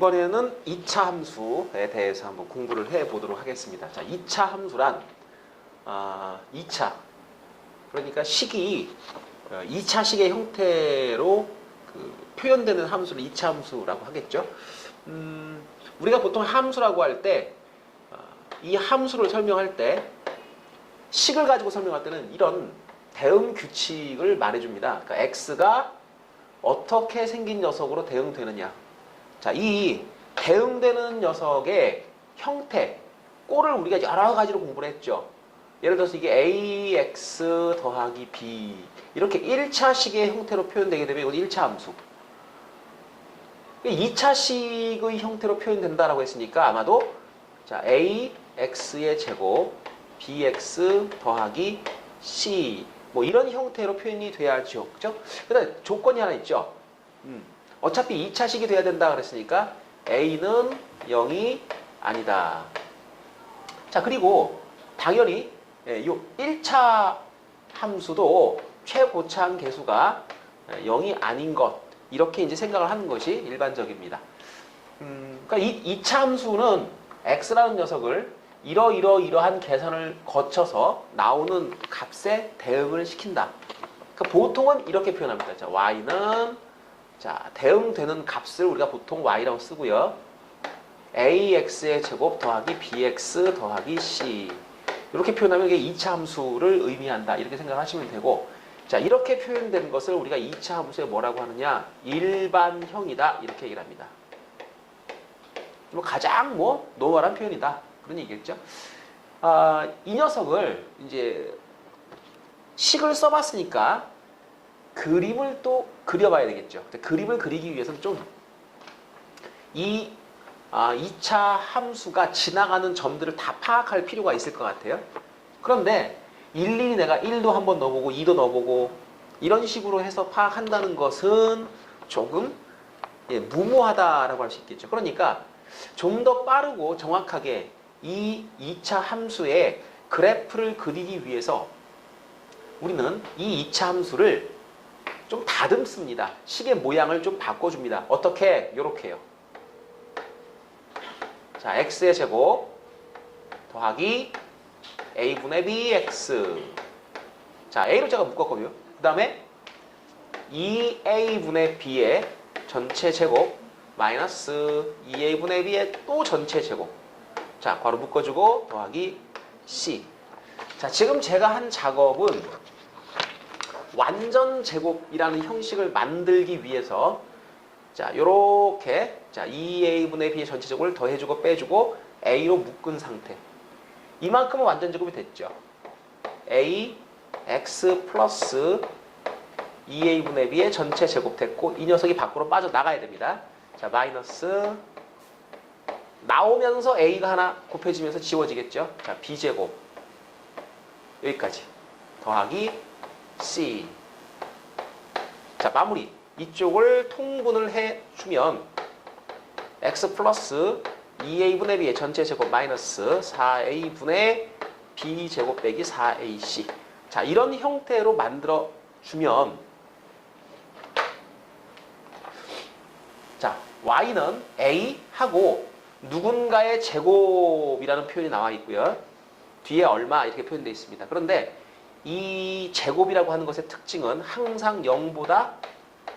이번에는 2차 함수에 대해서 한번 공부를 해보도록 하겠습니다. 자, 2차 함수란 2차 그러니까 식이 2차 식의 형태로 표현되는 함수를 2차 함수라고 하겠죠. 우리가 보통 함수라고 할 때 이 함수를 설명할 때 식을 가지고 설명할 때는 이런 대응 규칙을 말해줍니다. 그러니까 x가 어떻게 생긴 녀석으로 대응되느냐. 자, 이 대응되는 녀석의 형태, 꼴을 우리가 여러 가지로 공부를 했죠. 예를 들어서 이게 ax 더하기 b 이렇게 1차식의 형태로 표현되게 되면 이건 1차 함수. 2차식의 형태로 표현된다라고 했으니까 아마도 자, ax의 제곱 bx 더하기 c 뭐 이런 형태로 표현이 돼야죠. 그죠? 그다음에 조건이 하나 있죠. 어차피 2차식이 돼야 된다 그랬으니까 a는 0이 아니다. 자, 그리고 당연히 요 1차 함수도 최고차항 계수가 0이 아닌 것 이렇게 이제 생각을 하는 것이 일반적입니다. 그러니까 이 2차 함수는 x라는 녀석을 이러한 계산을 거쳐서 나오는 값에 대응을 시킨다. 그러니까 보통은 이렇게 표현합니다. 자, y는 자, 대응되는 값을 우리가 보통 y라고 쓰고요. ax의 제곱 더하기 bx 더하기 c 이렇게 표현하면 이게 2차 함수를 의미한다. 이렇게 생각하시면 되고, 자, 이렇게 표현된 것을 우리가 2차 함수에 뭐라고 하느냐? 일반형이다. 이렇게 얘기를 합니다. 가장 노멀한 표현이다. 그런 얘기겠죠. 이 녀석을 이제 식을 써봤으니까 그림을 또 그려봐야 되겠죠. 그림을 그리기 위해서는 좀 이 2차 함수가 지나가는 점들을 다 파악할 필요가 있을 것 같아요. 그런데 일일이 내가 1도 한번 넣어보고 2도 넣어보고 이런 식으로 해서 파악한다는 것은 조금 무모하다라고 할 수 있겠죠. 그러니까 좀 더 빠르고 정확하게 이 2차 함수의 그래프를 그리기 위해서 우리는 이 2차 함수를 좀 다듬습니다. 식의 모양을 좀 바꿔줍니다. 어떻게? 요렇게요. 자, x의 제곱 더하기 a분의 bx. 자, a로 제가 묶었거든요. 그 다음에 2a분의 b의 전체 제곱 마이너스 2a분의 b의 또 전체 제곱. 자, 괄호 묶어주고 더하기 c. 자, 지금 제가 한 작업은 완전 제곱이라는 형식을 만들기 위해서 자, 요렇게 자, 2a분의 b의 전체 제곱을 더해주고 빼주고 a로 묶은 상태. 이만큼은 완전 제곱이 됐죠. a x 플러스 2a분의 b의 전체 제곱 됐고 이 녀석이 밖으로 빠져나가야 됩니다. 자, 마이너스 나오면서 a가 하나 곱해지면서 지워지겠죠. 자, b제곱 여기까지 더하기 c. 자, 마무리. 이쪽을 통분을 해주면 x 플러스 2a분의 b의 전체 제곱 마이너스 4a분의 b제곱 빼기 4ac. 자, 이런 형태로 만들어주면 자, y는 a하고 누군가의 제곱이라는 표현이 나와 있고요. 뒤에 얼마 이렇게 표현되어 있습니다. 그런데 이 제곱이라고 하는 것의 특징은 항상 0보다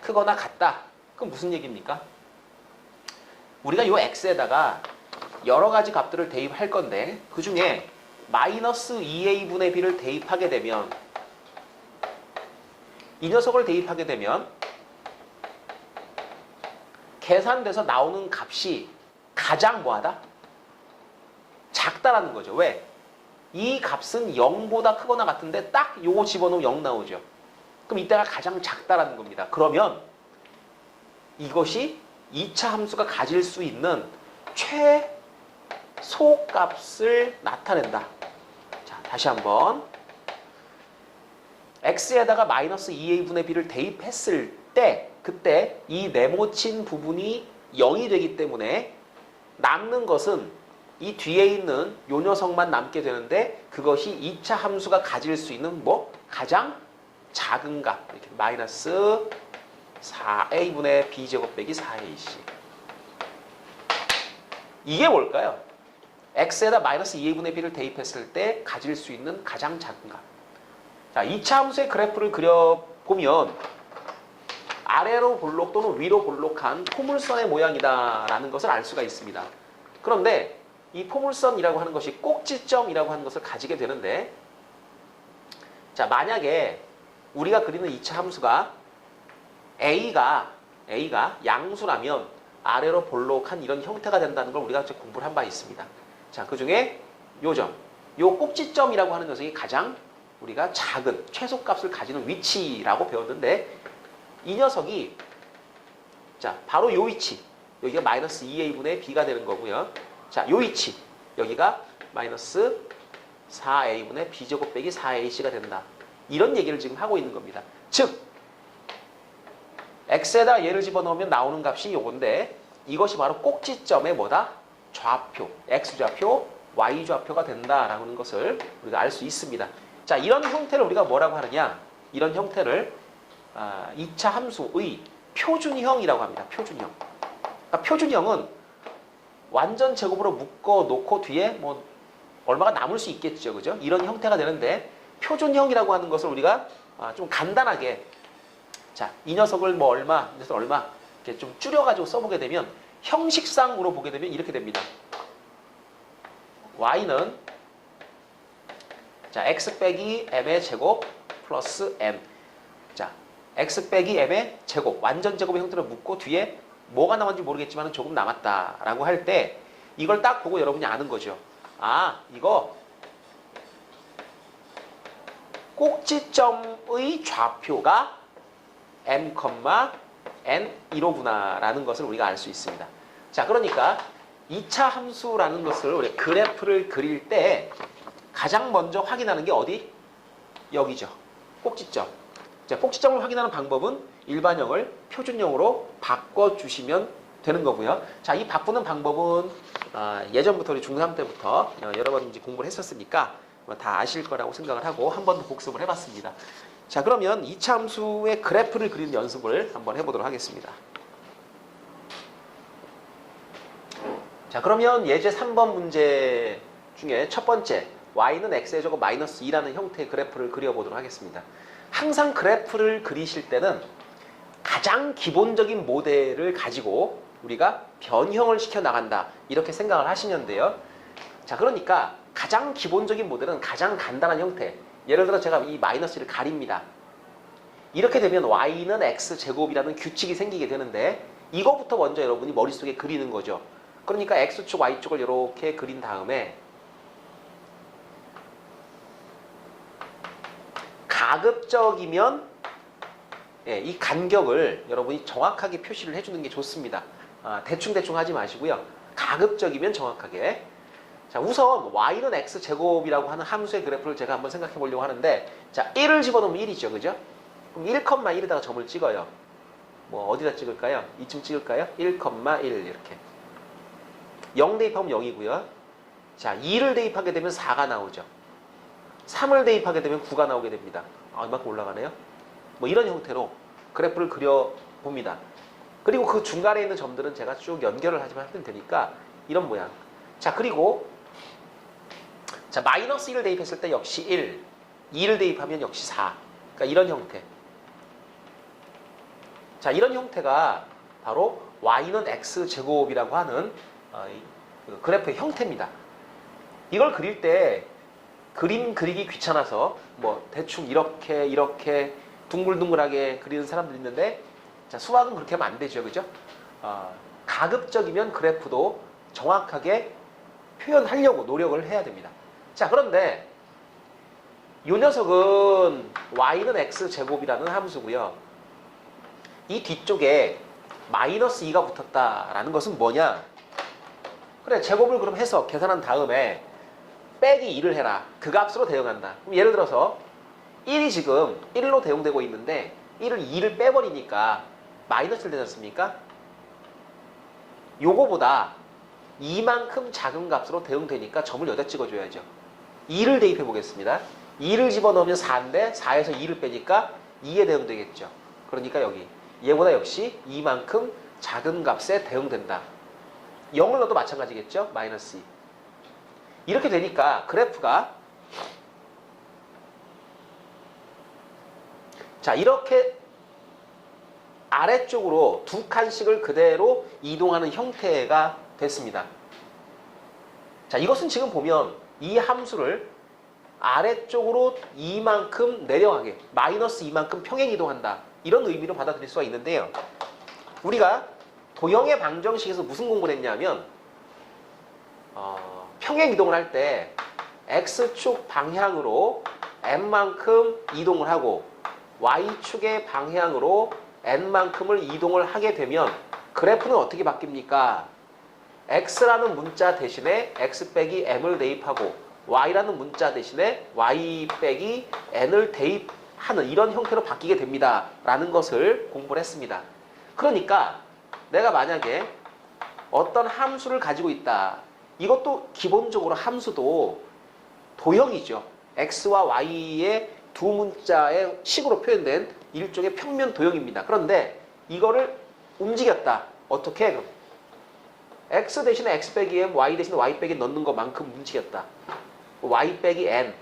크거나 같다. 그럼 무슨 얘기입니까? 우리가 이 x에다가 여러 가지 값들을 대입할 건데 그 중에 마이너스 2a분의 b를 대입하게 되면 이 녀석을 대입하게 되면 계산돼서 나오는 값이 가장 뭐하다? 작다라는 거죠. 왜? 이 값은 0보다 크거나 같은데 딱 요거 집어넣으면 0 나오죠. 그럼 이때가 가장 작다라는 겁니다. 그러면 이것이 2차 함수가 가질 수 있는 최소값을 나타낸다. 자, 다시 한번 x에다가 마이너스 2a분의 b를 대입했을 때 그때 이 네모친 부분이 0이 되기 때문에 남는 것은 이 뒤에 있는 요 녀석만 남게 되는데 그것이 2차 함수가 가질 수 있는 가장 작은 값. 이렇게 마이너스 4a분의 b제곱 빼기 4ac. 이게 뭘까요? x에다 마이너스 2a분의 b를 대입했을 때 가질 수 있는 가장 작은 값. 자, 2차 함수의 그래프를 그려보면 아래로 볼록 또는 위로 볼록한 포물선의 모양이다라는 것을 알 수가 있습니다. 그런데 이 포물선이라고 하는 것이 꼭지점이라고 하는 것을 가지게 되는데, 자, 만약에 우리가 그리는 2차 함수가 A가 양수라면 아래로 볼록한 이런 형태가 된다는 걸 우리가 공부를 한 바 있습니다. 자, 그 중에 요 점, 요 꼭지점이라고 하는 녀석이 가장 우리가 작은 최소값을 가지는 위치라고 배웠는데, 이 녀석이 자, 바로 요 위치, 여기가 마이너스 2a분의 b가 되는 거고요. 자, 요 위치, 여기가 마이너스 4a분의 b제곱 빼기 4ac가 된다. 이런 얘기를 지금 하고 있는 겁니다. 즉, x에다 얘를 집어넣으면 나오는 값이 요건데, 이것이 바로 꼭지점의 뭐다? 좌표, x좌표, y좌표가 된다라는 것을 우리가 알 수 있습니다. 자, 이런 형태를 우리가 뭐라고 하느냐? 이런 형태를 2차 함수의 표준형이라고 합니다. 표준형. 그러니까 표준형은 완전 제곱으로 묶어 놓고 뒤에 뭐 얼마가 남을 수 있겠죠. 그죠? 이런 형태가 되는데, 표준형이라고 하는 것을 우리가 좀 간단하게, 자, 이 녀석을 뭐 얼마, 이 녀석 얼마 이렇게 좀 줄여가지고 써보게 되면, 형식상으로 보게 되면 이렇게 됩니다. y는 자, x 빼기 m의 제곱 플러스 m. 자, x 빼기 m의 제곱, 완전 제곱의 형태로 묶고 뒤에 뭐가 남았는지 모르겠지만 조금 남았다라고 할 때, 이걸 딱 보고 여러분이 아는 거죠. 아, 이거 꼭지점의 좌표가 m, n1호구나 라는 것을 우리가 알 수 있습니다. 자, 그러니까 2차 함수라는 것을 우리 그래프를 그릴 때 가장 먼저 확인하는 게 어디? 여기죠. 꼭지점. 자, 꼭지점을 확인하는 방법은 일반형을 표준형으로 바꿔주시면 되는 거고요. 자, 이 바꾸는 방법은 예전부터 우리 중3 때부터 여러 번 이제 공부를 했었으니까 다 아실 거라고 생각을 하고 한 번 더 복습을 해봤습니다. 자, 그러면 2차 함수의 그래프를 그리는 연습을 한번 해보도록 하겠습니다. 자, 그러면 예제 3번 문제 중에 첫 번째, y는 x의 제곱 마이너스 2라는 형태의 그래프를 그려보도록 하겠습니다. 항상 그래프를 그리실 때는 가장 기본적인 모델을 가지고 우리가 변형을 시켜 나간다, 이렇게 생각을 하시면 돼요. 자, 그러니까 가장 기본적인 모델은 가장 간단한 형태. 예를 들어 제가 이 마이너스를 가립니다. 이렇게 되면 y는 x제곱이라는 규칙이 생기게 되는데, 이거부터 먼저 여러분이 머릿속에 그리는 거죠. 그러니까 x축, y축을 이렇게 그린 다음에 가급적이면 이 간격을 여러분이 정확하게 표시를 해주는 게 좋습니다. 대충대충 하지 마시고요. 가급적이면 정확하게. 자, 우선 y는 x제곱이라고 하는 함수의 그래프를 제가 한번 생각해 보려고 하는데, 자, 1을 집어넣으면 1이죠. 그죠? 그럼 1,1에다가 점을 찍어요. 뭐 어디다 찍을까요? 이쯤 찍을까요? 1,1 이렇게. 0 대입하면 0이고요. 자, 2를 대입하게 되면 4가 나오죠. 3을 대입하게 되면 9가 나오게 됩니다. 이만큼 올라가네요. 뭐 이런 형태로 그래프를 그려봅니다. 그리고 그 중간에 있는 점들은 제가 쭉 연결을 하면 되니까 이런 모양. 자, 그리고 자, 마이너스 1을 대입했을 때 역시 1, 2를 대입하면 역시 4. 그러니까 이런 형태. 자, 이런 형태가 바로 y는 x제곱이라고 하는 그래프의 형태입니다. 이걸 그릴 때 그림 그리기 귀찮아서 뭐 대충 이렇게 둥글둥글하게 그리는 사람들 있는데, 자, 수학은 그렇게 하면 안 되죠. 그죠? 가급적이면 그래프도 정확하게 표현하려고 노력을 해야 됩니다. 자, 그런데 이 녀석은 y는 x제곱이라는 함수고요. 이 뒤쪽에 마이너스 2가 붙었다라는 것은 뭐냐? 그래, 제곱을 그럼 해서 계산한 다음에 빼기 2를 해라. 그 값으로 대응한다. 그럼 예를 들어서 1이 지금 1로 대응되고 있는데 2를 빼버리니까 마이너스를 되지 않습니까? 요거보다 2만큼 작은 값으로 대응되니까 점을 여기다 찍어줘야죠. 2를 대입해 보겠습니다. 2를 집어넣으면 4인데 4에서 2를 빼니까 2에 대응되겠죠. 그러니까 여기 얘보다 역시 2만큼 작은 값에 대응된다. 0을 넣어도 마찬가지겠죠? 마이너스 2. 이렇게 되니까 그래프가 자 이렇게 아래쪽으로 두 칸씩을 그대로 이동하는 형태가 됐습니다. 자 이것은 지금 보면 이 함수를 아래쪽으로 2만큼 내려가게 마이너스 2만큼 평행 이동한다. 이런 의미로 받아들일 수가 있는데요. 우리가 도형의 방정식에서 무슨 공부를 했냐면 평행 이동을 할 때 X축 방향으로 N만큼 이동을 하고 Y축의 방향으로 N만큼을 이동을 하게 되면 그래프는 어떻게 바뀝니까? X라는 문자 대신에 X 빼기 M을 대입하고 Y라는 문자 대신에 Y 빼기 N을 대입하는 이런 형태로 바뀌게 됩니다. 라는 것을 공부를 했습니다. 그러니까 내가 만약에 어떤 함수를 가지고 있다. 이것도 기본적으로 함수도 도형이죠. X와 Y의 두 문자의 식으로 표현된 일종의 평면 도형입니다. 그런데 이거를 움직였다. 어떻게? 그럼 X 대신에 X 빼기 M, Y 대신에 Y 빼기 넣는 것만큼 움직였다. Y 빼기 N,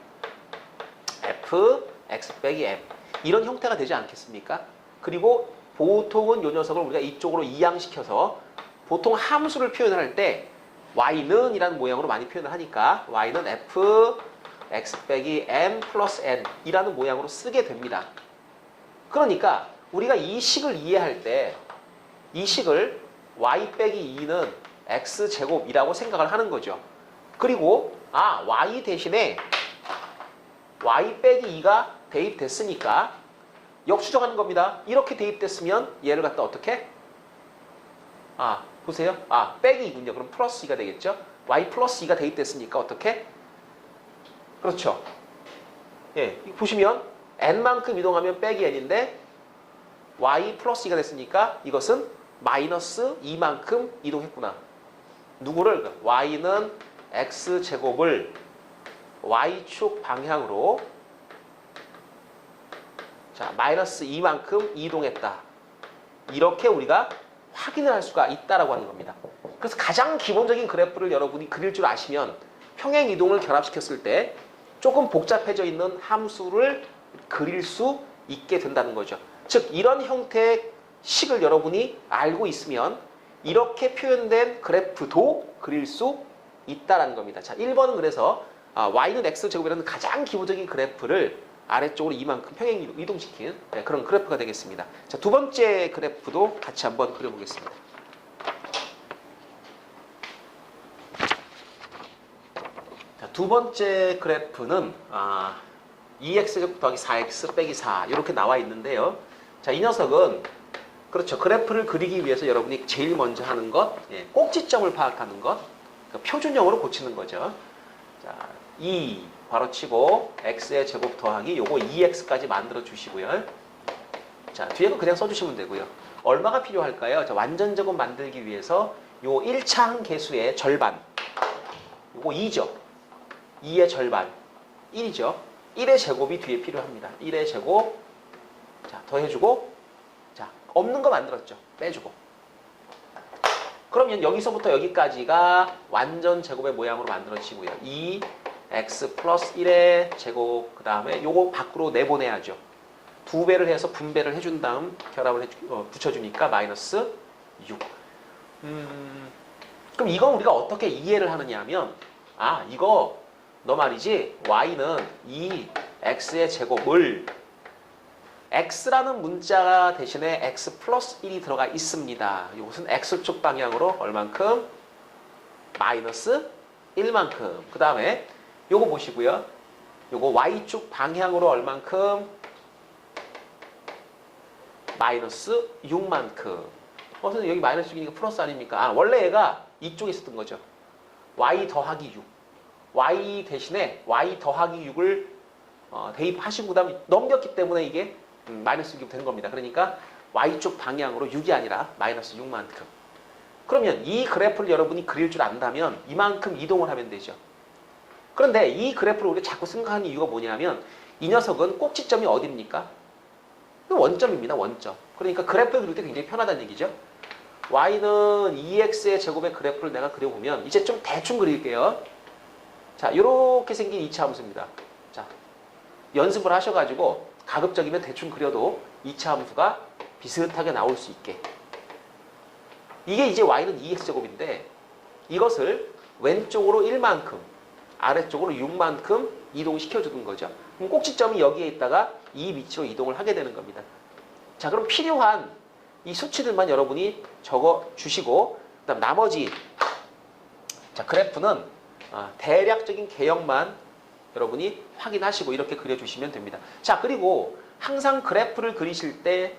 F, X 빼기 M 이런 형태가 되지 않겠습니까? 그리고 보통은 이 녀석을 우리가 이쪽으로 이양시켜서 보통 함수를 표현할 때 Y는 이라는 모양으로 많이 표현을 하니까 Y는 F, X 빼기 M 플러스 N 이라는 모양으로 쓰게 됩니다. 그러니까 우리가 이 식을 이해할 때 이 식을 Y 빼기 2는 X제곱이라고 생각을 하는 거죠. 그리고 Y 대신에 Y 빼기 2가 대입됐으니까 역수정하는 겁니다. 이렇게 대입됐으면 얘를 갖다 어떻게? 보세요. 빼기 2군요. 그럼 플러스 2가 되겠죠? Y 플러스 2가 대입됐으니까 어떻게? 그렇죠. 예, 보시면 N만큼 이동하면 빼기 N인데 Y 플러스 2가 됐으니까 이것은 마이너스 2만큼 이동했구나. 누구를? Y는 X제곱을 Y축 방향으로 마이너스 2만큼 이동했다. 이렇게 우리가 확인을 할 수가 있다라고 하는 겁니다. 그래서 가장 기본적인 그래프를 여러분이 그릴 줄 아시면 평행 이동을 결합시켰을 때 조금 복잡해져 있는 함수를 그릴 수 있게 된다는 거죠. 즉 이런 형태의 식을 여러분이 알고 있으면 이렇게 표현된 그래프도 그릴 수 있다라는 겁니다. 자, 1번은 그래서 Y는 X제곱이라는 가장 기본적인 그래프를 아래쪽으로 이만큼 평행 이동시킨 그런 그래프가 되겠습니다. 자, 두 번째 그래프도 같이 한번 그려보겠습니다. 자, 두 번째 그래프는 2x제곱 더하기 4x 빼기 4 이렇게 나와 있는데요. 자, 이 녀석은 그렇죠. 그래프를 그리기 위해서 여러분이 제일 먼저 하는 것, 꼭지점을 파악하는 것, 그러니까 표준형으로 고치는 거죠. 자, 2 바로 치고 x의 제곱 더하기 요거 2x까지 만들어 주시고요. 자, 뒤에는 그냥 써주시면 되고요. 얼마가 필요할까요? 자, 완전 제곱 만들기 위해서 요 1차 항계수의 절반, 요거 2죠. 2의 절반, 1이죠. 1의 제곱이 뒤에 필요합니다. 1의 제곱, 자, 더해주고, 자, 없는 거 만들었죠. 빼주고. 그러면 여기서부터 여기까지가 완전 제곱의 모양으로 만들어지고요. 2x 플러스 1의 제곱, 그 다음에 요거 밖으로 내보내야죠. 2배를 해서 분배를 해준 다음 결합을 붙여주니까 마이너스 6. 그럼 이건 우리가 어떻게 이해를 하느냐 하면, 이거 너 말이지 y는 2x의 제곱을 x라는 문자 대신에 x 플러스 1이 들어가 있습니다. 이것은 x축 방향으로 얼만큼? 마이너스 1만큼. 그 다음에 요거 보시고요. 요거 y축 방향으로 얼만큼? 마이너스 6만큼. 선생님 여기 마이너스 6이니까 플러스 아닙니까? 원래 얘가 이쪽에 있었던 거죠. y 더하기 6. y 대신에 y 더하기 6을 대입하신 그 다음에 넘겼기 때문에 이게 마이너스 6이 된 겁니다. 그러니까 y쪽 방향으로 6이 아니라 마이너스 6만큼. 그러면 이 그래프를 여러분이 그릴 줄 안다면 이만큼 이동을 하면 되죠. 그런데 이 그래프를 우리가 자꾸 생각하는 이유가 뭐냐면 이 녀석은 꼭지점이 어디입니까? 원점입니다. 원점. 그러니까 그래프를 그릴 때 굉장히 편하다는 얘기죠. y는 2x의 제곱의 그래프를 내가 그려보면 이제 좀 대충 그릴게요. 자, 이렇게 생긴 이차 함수입니다. 자, 연습을 하셔가지고 가급적이면 대충 그려도 이차 함수가 비슷하게 나올 수 있게. 이게 이제 y는 2x제곱인데 이것을 왼쪽으로 1만큼, 아래쪽으로 6만큼 이동시켜주는 거죠. 그럼 꼭지점이 여기에 있다가 이 위치로 이동을 하게 되는 겁니다. 자, 그럼 필요한 이 수치들만 여러분이 적어주시고 그다음 나머지 자 그래프는 대략적인 개형만 여러분이 확인하시고 이렇게 그려주시면 됩니다. 자, 그리고 항상 그래프를 그리실 때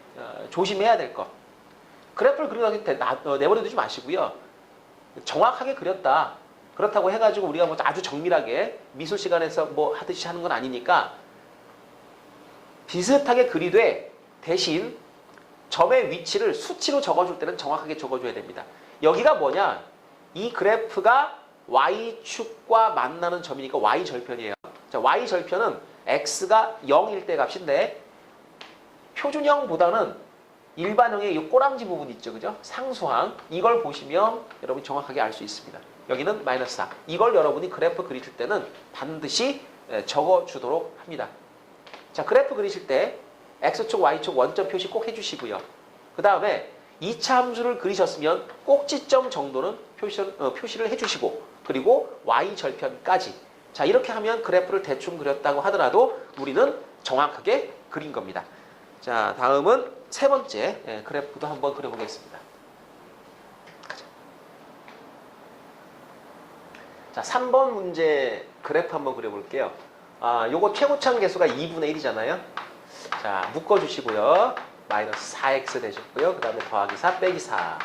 조심해야 될 것. 그래프를 그리는 때 내버려두지 마시고요. 정확하게 그렸다. 그렇다고 해가지고 우리가 뭐 아주 정밀하게 미술 시간에서 뭐 하듯이 하는 건 아니니까 비슷하게 그리되 대신 점의 위치를 수치로 적어줄 때는 정확하게 적어줘야 됩니다. 여기가 뭐냐? 이 그래프가 y축과 만나는 점이니까 y절편이에요. 자, y절편은 x가 0일 때 값인데 표준형보다는 일반형의 이 꼬랑지 부분 있죠, 그죠? 상수항. 이걸 보시면 여러분이 정확하게 알 수 있습니다. 여기는 마이너스 4. 이걸 여러분이 그래프 그리실 때는 반드시 적어주도록 합니다. 자, 그래프 그리실 때 x축, y축 원점 표시 꼭 해주시고요. 그 다음에 2차 함수를 그리셨으면 꼭지점 정도는 표시를 해주시고 그리고 y절편까지. 자, 이렇게 하면 그래프를 대충 그렸다고 하더라도 우리는 정확하게 그린 겁니다. 자, 다음은 세 번째 그래프도 한번 그려보겠습니다. 자, 3번 문제 그래프 한번 그려볼게요. 요거 최고참 계수가 2분의 1이잖아요. 자, 묶어주시고요. 마이너스 4x 되셨고요. 그 다음에 더하기 4 빼기 4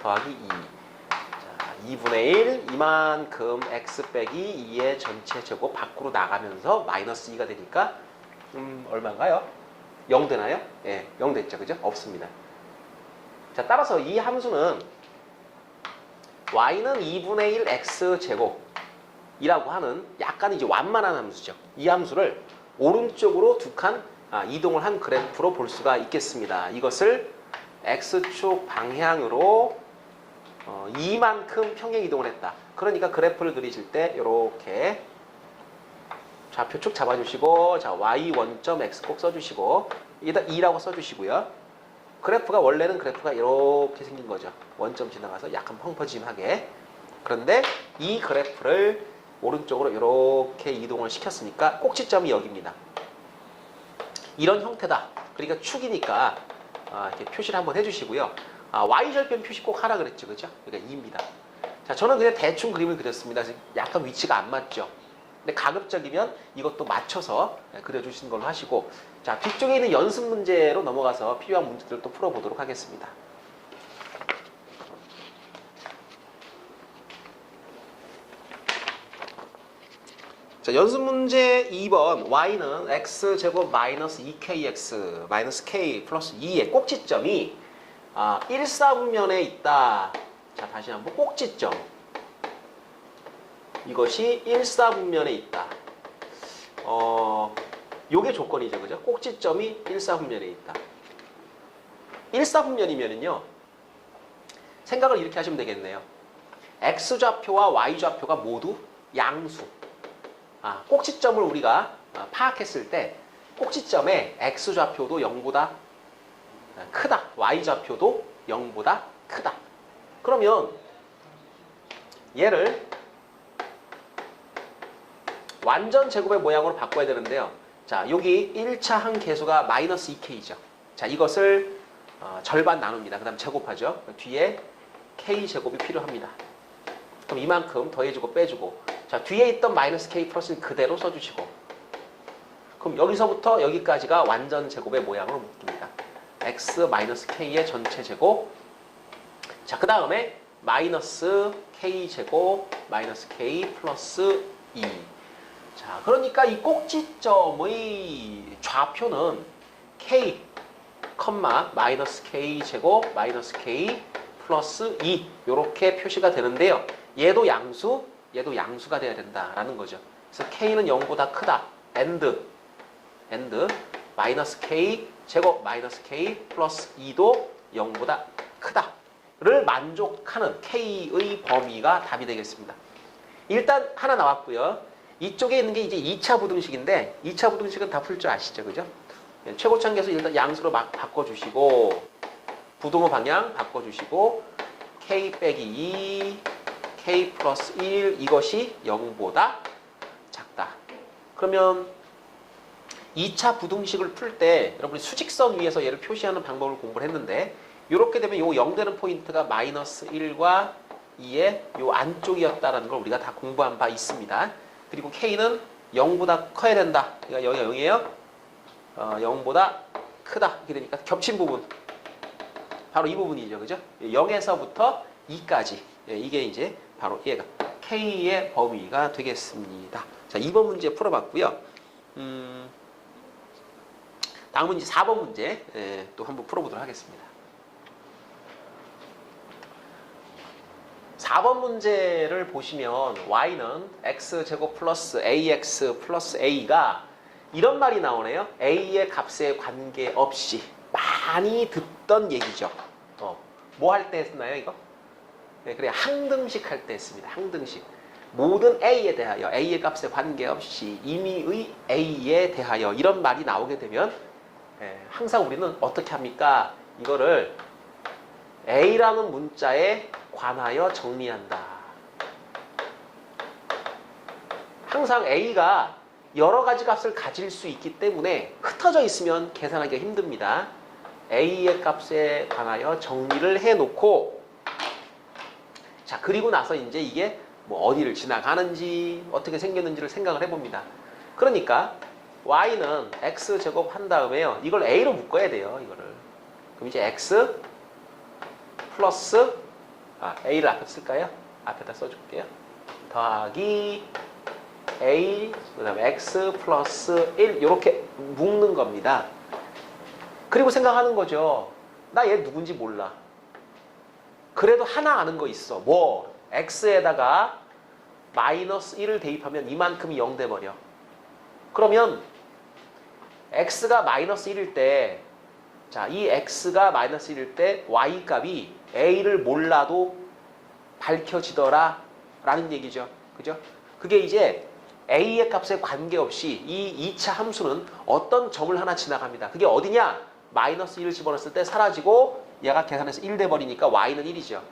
더하기 2. 자, 2분의 1 이만큼 x 빼기 2의 전체 제곱 밖으로 나가면서 마이너스 2가 되니까 얼마인가요? 0 되나요? 예, 0 됐죠. 그죠? 없습니다. 자, 따라서 이 함수는 y는 2분의 1 x제곱이라고 하는 약간 이제 완만한 함수죠. 이 함수를 오른쪽으로 두 칸 이동을 한 그래프로 볼 수가 있겠습니다. 이것을 x축 방향으로 2만큼 평행 이동을 했다. 그러니까 그래프를 그리실 때 이렇게 좌표축 잡아주시고 자 y 원점 x 꼭 써주시고 2라고 써주시고요. 그래프가 원래는 그래프가 이렇게 생긴 거죠. 원점 지나가서 약간 펑퍼짐하게. 그런데 이 그래프를 오른쪽으로 이렇게 이동을 시켰으니까 꼭지점이 여기입니다. 이런 형태다. 그러니까 축이니까 이렇게 표시를 한번 해주시고요. y절편 표시 꼭 하라 그랬죠, 그죠? 그러니까 2입니다. 자, 저는 그냥 대충 그림을 그렸습니다. 약간 위치가 안 맞죠. 근데 가급적이면 이것도 맞춰서 그려주시는 걸로 하시고, 자, 뒤쪽에 있는 연습 문제로 넘어가서 필요한 문제들을 또 풀어보도록 하겠습니다. 자, 연습 문제 2번 y는 x제곱 마이너스 2kx 마이너스 k 플러스 2의 꼭지점이 1사분면에 있다. 자, 다시 한번 꼭지점. 이것이 1사분면에 있다. 요게 조건이죠. 그죠? 꼭지점이 1사분면에 있다. 1사분면이면은요, 생각을 이렇게 하시면 되겠네요. x좌표와 y좌표가 모두 양수. 꼭지점을 우리가 파악했을 때 꼭지점의 x좌표도 0보다 크다. y좌표도 0보다 크다. 그러면 얘를 완전 제곱의 모양으로 바꿔야 되는데요. 자, 여기 1차 항계수가 마이너스 2k죠. 자, 이것을 절반 나눕니다. 그 다음 제곱하죠. 뒤에 k제곱이 필요합니다. 그럼 이만큼 더해주고 빼주고, 자, 뒤에 있던 마이너스 k 플러스는 그대로 써주시고, 그럼 여기서부터 여기까지가 완전 제곱의 모양으로 묶입니다. x 마이너스 k의 전체 제곱. 자, 그 다음에 마이너스 k 제곱 마이너스 k 플러스 2. 자, 그러니까 이 꼭지점의 좌표는 k, 마이너스 k 제곱 마이너스 k 플러스 2 이렇게 표시가 되는데요. 얘도 양수가 돼야 된다라는 거죠. 그래서 k는 0보다 크다. and 마이너스 k 제곱 마이너스 k 플러스 2도 0보다 크다. 만족하는 K의 범위가 답이 되겠습니다. 일단 하나 나왔고요. 이쪽에 있는 게 이제 2차 부등식인데 2차 부등식은 다 풀 줄 아시죠? 그죠? 최고차 계수 일단 양수로 막 바꿔주시고 부동호 방향 바꿔주시고 K 빼기 2, K 플러스 1 이것이 0보다 작다. 그러면 2차 부등식을 풀 때 여러분이 수직선 위에서 얘를 표시하는 방법을 공부를 했는데 이렇게 되면 요 0 되는 포인트가 마이너스 1과 2의 요 안쪽이었다라는 걸 우리가 다 공부한 바 있습니다. 그리고 K는 0보다 커야 된다. 그러니까 여기가 0이에요. 0보다 크다. 이렇게 되니까 겹친 부분. 바로 이 부분이죠. 그죠? 0에서부터 2까지. 이게 이제 바로 얘가 K의 범위가 되겠습니다. 자, 2번 문제 풀어봤고요. 다음 문제 4번 문제 또 한번 풀어보도록 하겠습니다. 4번 문제를 보시면 y는 x제곱 플러스 ax 플러스 a가 이런 말이 나오네요. a의 값에 관계없이 많이 듣던 얘기죠. 뭐 할 때 했나요 이거? 네, 그래 항등식 할 때 했습니다. 항등식. 모든 a에 대하여 a의 값에 관계없이 임의의 a에 대하여 이런 말이 나오게 되면 항상 우리는 어떻게 합니까? 이거를 a라는 문자에 관하여 정리한다. 항상 a가 여러 가지 값을 가질 수 있기 때문에 흩어져 있으면 계산하기가 힘듭니다. a의 값에 관하여 정리를 해놓고 자 그리고 나서 이제 이게 뭐 어디를 지나가는지 어떻게 생겼는지를 생각을 해봅니다. 그러니까 y는 x제곱 한 다음에요. 이걸 a로 묶어야 돼요. 이거를. 그럼 이제 x 플러스 a를 앞에 쓸까요? 앞에다 써줄게요. 더하기 a 그 다음에 x 플러스 1 이렇게 묶는 겁니다. 그리고 생각하는 거죠. 나 얘 누군지 몰라. 그래도 하나 아는 거 있어. 뭐? x에다가 마이너스 1을 대입하면 이만큼이 0 돼버려. 그러면 x가 마이너스 1일 때 자, 이 x가 마이너스 1일 때 y 값이 a를 몰라도 밝혀지더라 라는 얘기죠. 그죠? 그게 이제 a의 값에 관계없이 이 2차 함수는 어떤 점을 하나 지나갑니다. 그게 어디냐? 마이너스 1을 집어넣었을 때 사라지고 얘가 계산해서 1 돼버리니까 y는 1이죠.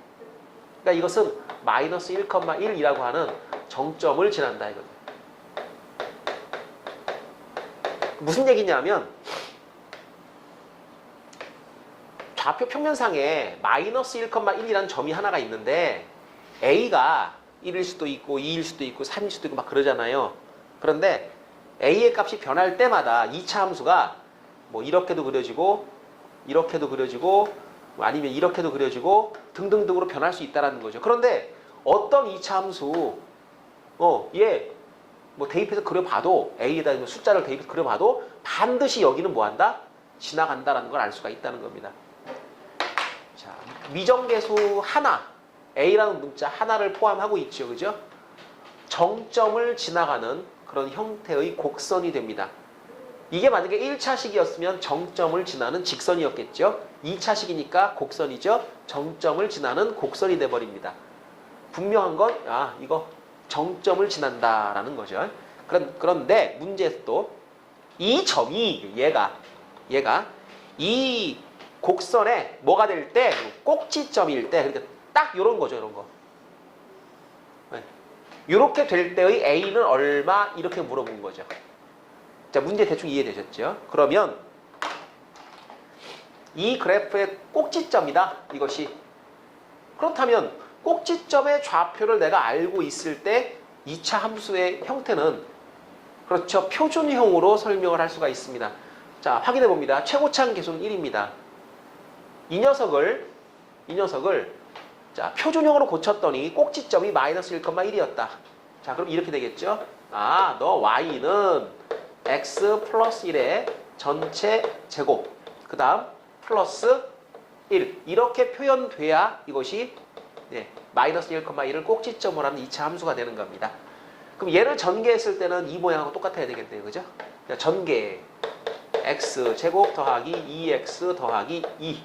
그러니까 이것은 마이너스 1,1이라고 하는 정점을 지난다 이거죠. 무슨 얘기냐면 좌표 평면상에 마이너스 1,1이라는 점이 하나가 있는데 a가 1일 수도 있고 2일 수도 있고 3일 수도 있고 막 그러잖아요. 그런데 a의 값이 변할 때마다 2차 함수가 뭐 이렇게도 그려지고 이렇게도 그려지고 아니면 이렇게도 그려지고 등등등으로 변할 수 있다는 거죠. 그런데 어떤 2차 함수 얘 뭐 대입해서 그려봐도 a에다 숫자를 대입해서 그려봐도 반드시 여기는 뭐한다? 지나간다라는 걸 알 수가 있다는 겁니다. 자, 미정계수 하나 a라는 문자 하나를 포함하고 있죠. 그죠? 정점을 지나가는 그런 형태의 곡선이 됩니다. 이게 만약에 1차식이었으면 정점을 지나는 직선이었겠죠. 2차식이니까 곡선이죠. 정점을 지나는 곡선이 돼버립니다. 분명한 건 이거 정점을 지난다라는 거죠. 그런데 문제에서 또 이 점이 얘가 이 곡선에 뭐가 될 때 꼭지점일 때 그러니까 딱 이런 거죠. 이런 거. 이렇게 될 때의 a는 얼마? 이렇게 물어본 거죠. 자, 문제 대충 이해되셨죠? 그러면 이 그래프의 꼭지점이다. 이것이. 그렇다면 꼭지점의 좌표를 내가 알고 있을 때 2차 함수의 형태는 그렇죠. 표준형으로 설명을 할 수가 있습니다. 자, 확인해 봅니다. 최고차항 계수는 1입니다. 이 녀석을 자, 표준형으로 고쳤더니 꼭지점이 마이너스 1,1이었다. 자, 그럼 이렇게 되겠죠? 너 y는 x 플러스 1의 전체 제곱 그 다음 플러스 1 이렇게 표현돼야 이것이 마이너스 1,1을 꼭지점으로 하는 2차 함수가 되는 겁니다. 그럼 얘를 전개했을 때는 이 모양하고 똑같아야 되겠네요. 그죠? 전개 x 제곱 더하기 2x 더하기 2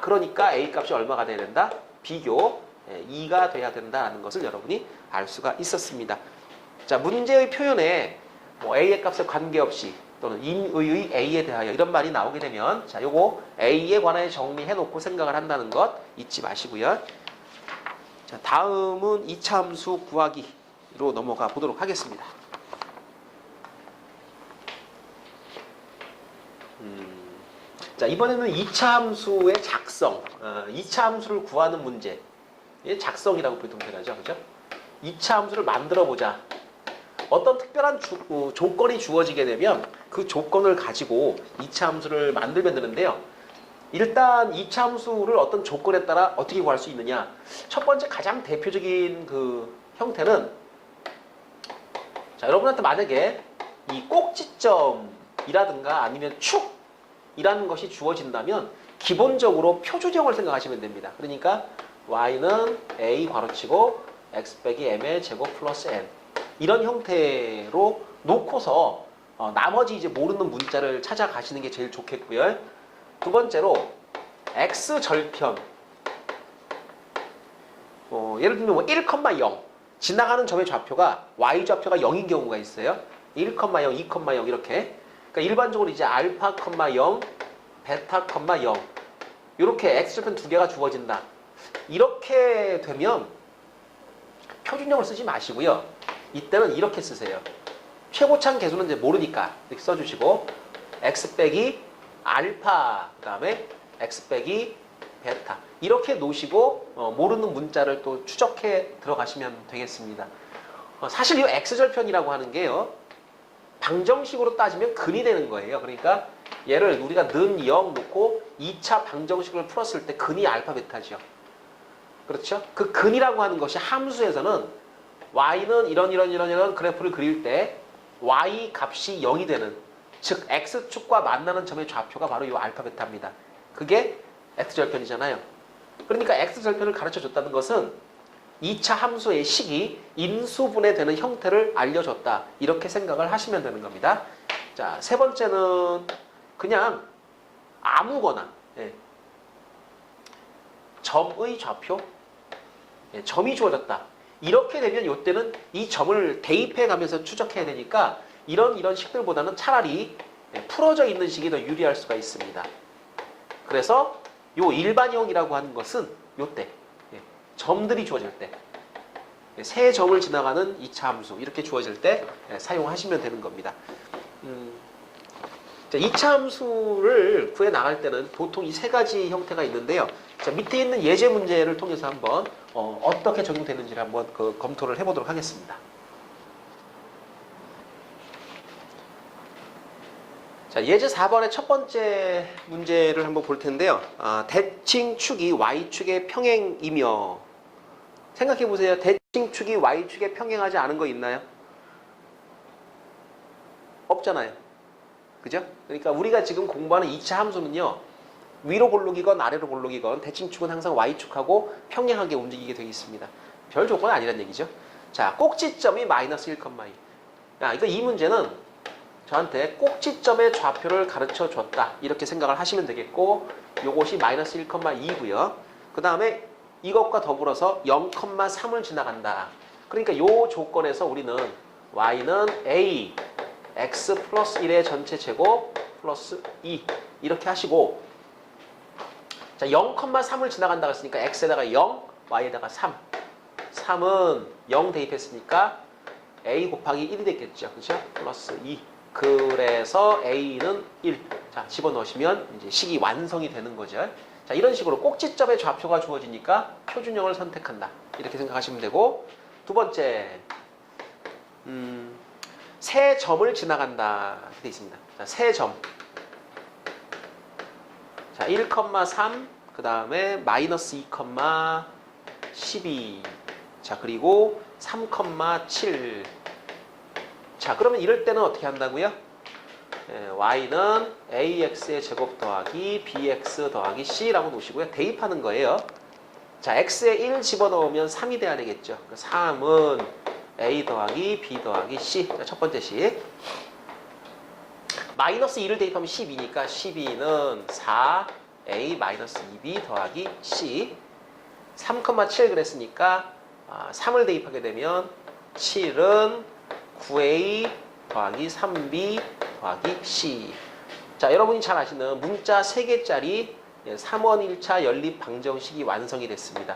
그러니까 a 값이 얼마가 돼야 된다? 비교 2가 돼야 된다는 것을 여러분이 알 수가 있었습니다. 자, 문제의 표현에 뭐 A의 값에 관계없이 또는 인의의 A에 대하여 이런 말이 나오게 되면 자, 요거 A에 관하여 정리해 놓고 생각을 한다는 것 잊지 마시고요. 자, 다음은 이차함수 구하기로 넘어가 보도록 하겠습니다. 자, 이번에는 이차함수의 작성, 이차함수를 구하는 문제. 작성이라고 보통 표현하죠. 그죠? 이차함수를 만들어 보자. 어떤 특별한 조건이 주어지게 되면 그 조건을 가지고 이차함수를 만들면 되는데요. 일단 이차함수를 어떤 조건에 따라 어떻게 구할 수 있느냐. 첫 번째 가장 대표적인 그 형태는 자, 여러분한테 만약에 이 꼭지점이라든가 아니면 축이라는 것이 주어진다면 기본적으로 표준형을 생각하시면 됩니다. 그러니까 y는 a 괄호치고 x 빼기 m의 제곱 플러스 n 이런 형태로 놓고서 나머지 이제 모르는 문자를 찾아가시는 게 제일 좋겠고요. 두 번째로 x 절편 예를 들면 뭐 1,0 지나가는 점의 좌표가 y 좌표가 0인 경우가 있어요. 1,0, 2,0 이렇게. 그러니까 일반적으로 이제 알파, 0, 베타, 0 이렇게 x 절편 두 개가 주어진다. 이렇게 되면 표준형을 쓰지 마시고요. 이때는 이렇게 쓰세요. 최고참 계수는 이제 모르니까 이렇게 써주시고 x 빼기 알파 그 다음에 x 빼기 베타 이렇게 놓으시고 모르는 문자를 또 추적해 들어가시면 되겠습니다. 사실 이 x절편이라고 하는 게요. 방정식으로 따지면 근이 되는 거예요. 그러니까 얘를 우리가 는 0 놓고 2차 방정식을 풀었을 때 근이 알파 베타죠. 그렇죠? 그 근이라고 하는 것이 함수에서는 y는 이런 그래프를 그릴 때 y 값이 0이 되는 즉 x축과 만나는 점의 좌표가 바로 이 알파 베타입니다. 그게 x절편이잖아요. 그러니까 x절편을 가르쳐 줬다는 것은 2차 함수의 식이 인수분해 되는 형태를 알려줬다. 이렇게 생각을 하시면 되는 겁니다. 자, 세 번째는 그냥 아무거나 점의 좌표 점이 주어졌다. 이렇게 되면 이때는 이 점을 대입해 가면서 추적해야 되니까 이런 식들보다는 차라리 풀어져 있는 식이 더 유리할 수가 있습니다. 그래서 요 일반형이라고 하는 것은 요때 점들이 주어질 때 세 점을 지나가는 2차 함수 이렇게 주어질 때 사용하시면 되는 겁니다. 2차 함수를 구해 나갈 때는 보통 이 세 가지 형태가 있는데요. 자, 밑에 있는 예제 문제를 통해서 한번 어떻게 적용되는지를 한번 검토를 해보도록 하겠습니다. 자, 예제 4번의 첫 번째 문제를 한번 볼 텐데요. 대칭축이 y축의 평행이며 생각해 보세요. 대칭축이 y축에 평행하지 않은 거 있나요? 없잖아요. 그죠? 그러니까 우리가 지금 공부하는 2차 함수는요. 위로 볼록이건 아래로 볼록이건 대칭축은 항상 y축하고 평행하게 움직이게 되어 있습니다. 별 조건은 아니란 얘기죠. 자, 꼭지점이 마이너스 1,2. 이 문제는 저한테 꼭지점의 좌표를 가르쳐 줬다. 이렇게 생각을 하시면 되겠고 요것이 마이너스 1,2고요. 그 다음에 이것과 더불어서 0,3을 지나간다. 그러니까 요 조건에서 우리는 y는 a x 플러스 1의 전체 제곱 플러스 2 이렇게 하시고 자 0,3을 지나간다고 했으니까 x에다가 0, y에다가 3 3은 0 대입했으니까 a 곱하기 1이 됐겠죠. 그렇죠? 플러스 2 그래서 a는 1 자 집어넣으시면 이제 식이 완성이 되는 거죠. 자 이런 식으로 꼭지점의 좌표가 주어지니까 표준형을 선택한다. 이렇게 생각하시면 되고 두 번째 세 점을 지나간다 이렇게 되어 있습니다. 자, 세 점. 자, 1,3 그 다음에 마이너스 2,12 자 그리고 3,7 자 그러면 이럴 때는 어떻게 한다고요? y는 ax의 제곱 더하기 bx 더하기 c라고 놓으시고요. 대입하는 거예요. 자 x에 1 집어넣으면 3이 돼야 되겠죠. 3은 a 더하기 b 더하기 c 자, 첫 번째 식 마이너스 2를 대입하면 12니까 12는 4a 마이너스 2b 더하기 c 3,7 그랬으니까 3을 대입하게 되면 7은 9a 더하기 3b 더하기 c. 자, 여러분이 잘 아시는 문자 3개짜리 3원 1차 연립 방정식이 완성이 됐습니다.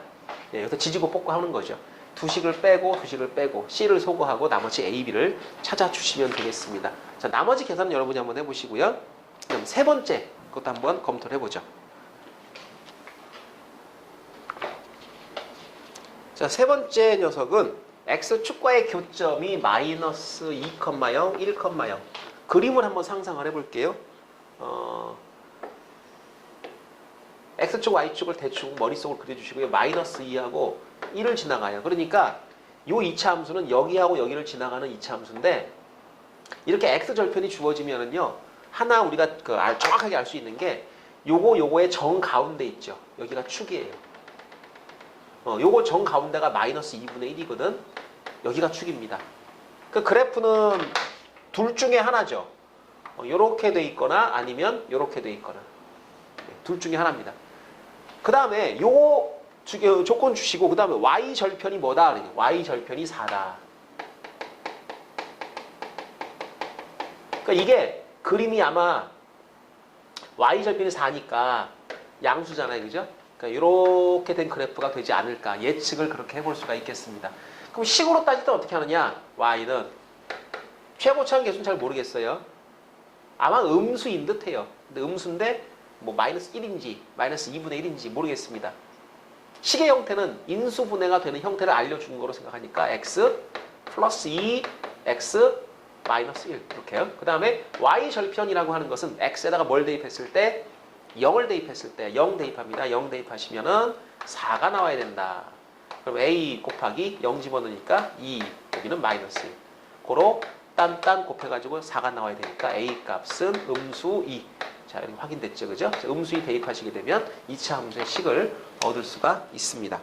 여기서 지지고 볶고 하는 거죠. 두식을 빼고 두식을 빼고 C를 소거하고 나머지 A, B를 찾아주시면 되겠습니다. 자, 나머지 계산은 여러분이 한번 해보시고요. 그럼 세 번째 그것도 한번 검토를 해보죠. 자, 세 번째 녀석은 X축과의 교점이 마이너스 2,0, 1,0. 그림을 한번 상상을 해볼게요. X축, Y축을 대충 머릿속으로 그려주시고요. 마이너스 2하고 1을 지나가요. 그러니까 이 2차 함수는 여기하고 여기를 지나가는 2차 함수인데 이렇게 X절편이 주어지면은요. 하나 우리가 정확하게 알 수 있는 게 요거의 정 가운데 있죠. 여기가 축이에요. 요거 정 가운데가 마이너스 2분의 1이거든. 여기가 축입니다. 그 그래프는 둘 중에 하나죠. 요렇게 돼 있거나 아니면 요렇게 돼 있거나. 둘 중에 하나입니다. 그 다음에 요 조건 주시고 그 다음에 Y절편이 뭐다? Y절편이 4다. 그러니까 이게 그림이 아마 Y절편이 4니까 양수잖아요. 그죠? 그러니까 이렇게 된 그래프가 되지 않을까. 예측을 그렇게 해볼 수가 있겠습니다. 그럼 식으로 따질 때 어떻게 하느냐? Y는 최고차원 계수는 잘 모르겠어요. 아마 음수인 듯해요. 근데 음수인데 뭐 마이너스 1인지 마이너스 2분의 1인지 모르겠습니다. 식의 형태는 인수분해가 되는 형태를 알려주는 거로 생각하니까 x 플러스 2, x 마이너스 1 이렇게요. 그 다음에 y절편이라고 하는 것은 x에다가 뭘 대입했을 때 0을 대입했을 때 0 대입합니다. 0 대입하시면은 4가 나와야 된다. 그럼 a 곱하기 0 집어넣으니까 2, 여기는 마이너스 1. 고로 딴 곱해가지고 4가 나와야 되니까 a 값은 음수 2. 자, 이렇게 확인됐죠, 그죠? 음수 2 대입하시게 되면 2차 함수의 식을 얻을 수가 있습니다.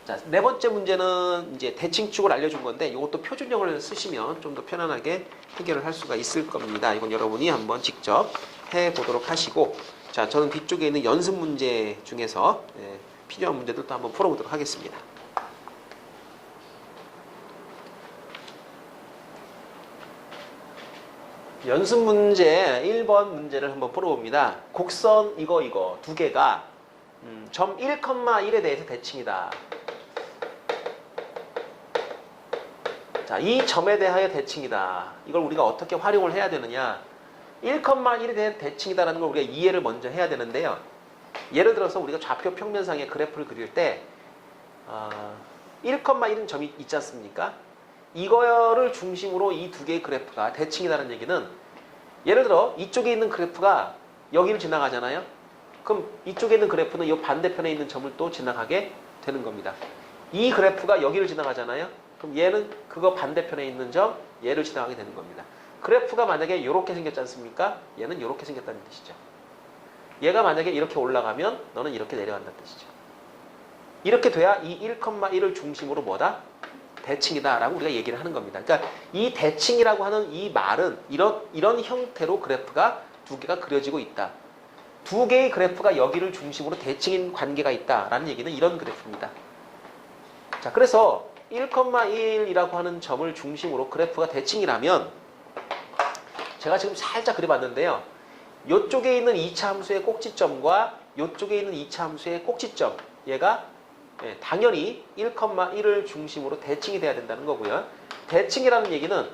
자, 네 번째 문제는 이제 대칭축을 알려준 건데 이것도 표준형을 쓰시면 좀 더 편안하게 해결을 할 수가 있을 겁니다. 이건 여러분이 한번 직접 해보도록 하시고, 자, 저는 뒤쪽에 있는 연습 문제 중에서 필요한 문제들도 한번 풀어보도록 하겠습니다. 연습 문제 1번 문제를 한번 풀어봅니다. 곡선 이거 두 개가 점 1,1에 대해서 대칭이다. 자, 이 점에 대하여 대칭이다. 이걸 우리가 어떻게 활용을 해야 되느냐. 1,1에 대한 대칭이다라는 걸 우리가 이해를 먼저 해야 되는데요. 예를 들어서 우리가 좌표 평면상의 그래프를 그릴 때 1,1은 점이 있지 않습니까? 이거를 중심으로 이 두 개의 그래프가 대칭이라는 얘기는 예를 들어 이쪽에 있는 그래프가 여기를 지나가잖아요. 그럼 이쪽에 있는 그래프는 이 반대편에 있는 점을 또 지나가게 되는 겁니다. 이 그래프가 여기를 지나가잖아요. 그럼 얘는 그거 반대편에 있는 점 얘를 지나가게 되는 겁니다. 그래프가 만약에 이렇게 생겼지 않습니까? 얘는 이렇게 생겼다는 뜻이죠. 얘가 만약에 이렇게 올라가면 너는 이렇게 내려간다는 뜻이죠. 이렇게 돼야 이 1,1을 중심으로 뭐다? 대칭이다 라고 우리가 얘기를 하는 겁니다. 그러니까 이 대칭이라고 하는 이 말은 이런 형태로 그래프가 두 개가 그려지고 있다. 두 개의 그래프가 여기를 중심으로 대칭인 관계가 있다라는 얘기는 이런 그래프입니다. 자, 그래서 1,1이라고 하는 점을 중심으로 그래프가 대칭이라면 제가 지금 살짝 그려봤는데요. 이쪽에 있는 2차 함수의 꼭지점과 이쪽에 있는 2차 함수의 꼭지점 얘가 당연히 1,1을 중심으로 대칭이 돼야 된다는 거고요. 대칭이라는 얘기는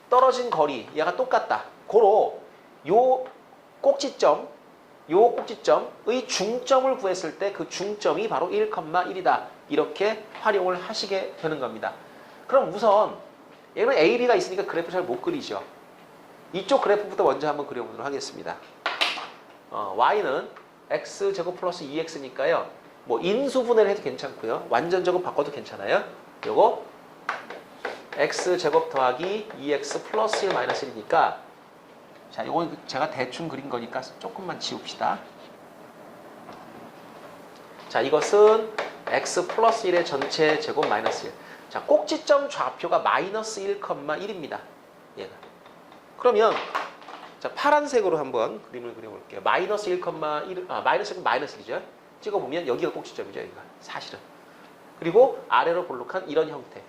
떨어진 거리 얘가 똑같다. 고로 요 꼭지점의 중점을 구했을 때 그 중점이 바로 1,1이다. 이렇게 활용을 하시게 되는 겁니다. 그럼 우선 얘는 A, B가 있으니까 그래프 잘 못 그리죠. 이쪽 그래프부터 먼저 한번 그려보도록 하겠습니다. Y는 X제곱 플러스 2X니까요. 뭐 인수분해를 해도 괜찮고요. 완전제곱 바꿔도 괜찮아요. 요거 X제곱 더하기 2X 플러스 1 마이너스 1이니까 자, 요건 제가 대충 그린 거니까 조금만 지웁시다. 자, 이것은 X 플러스 1의 전체 제곱 마이너스 1. 자, 꼭지점 좌표가 마이너스 1,1입니다. 얘가. 그러면 자, 파란색으로 한번 그림을 그려볼게요. 마이너스 1,1, 마이너스 1은 마이너스 1이죠. 찍어보면 여기가 꼭지점이죠. 여기가 사실은. 그리고 아래로 볼록한 이런 형태.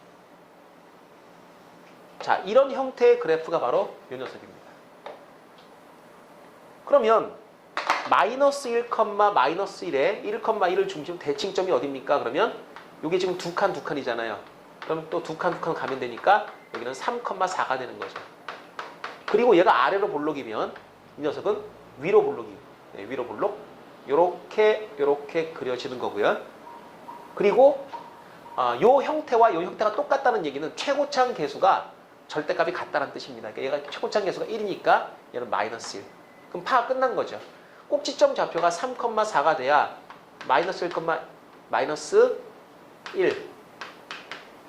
자, 이런 형태의 그래프가 바로 이 녀석입니다. 그러면 마이너스 1, 마이너스 1에 1,1을 중심 대칭점이 어딥니까? 그러면 이게 지금 두 칸이잖아요. 그럼 또 두 칸 가면 되니까 여기는 3,4가 되는 거죠. 그리고 얘가 아래로 볼록이면 이 녀석은 위로 볼록이에요. 네, 위로 볼록. 요렇게 그려지는 거고요. 그리고 요 형태와 요 형태가 똑같다는 얘기는 최고차항 계수가 절대값이 같다는 뜻입니다. 그러니까 얘가 최고차항 계수가 1이니까 얘는 마이너스 1. 그럼 파가 끝난 거죠. 꼭지점 좌표가 3,4가 돼야 마이너스 1.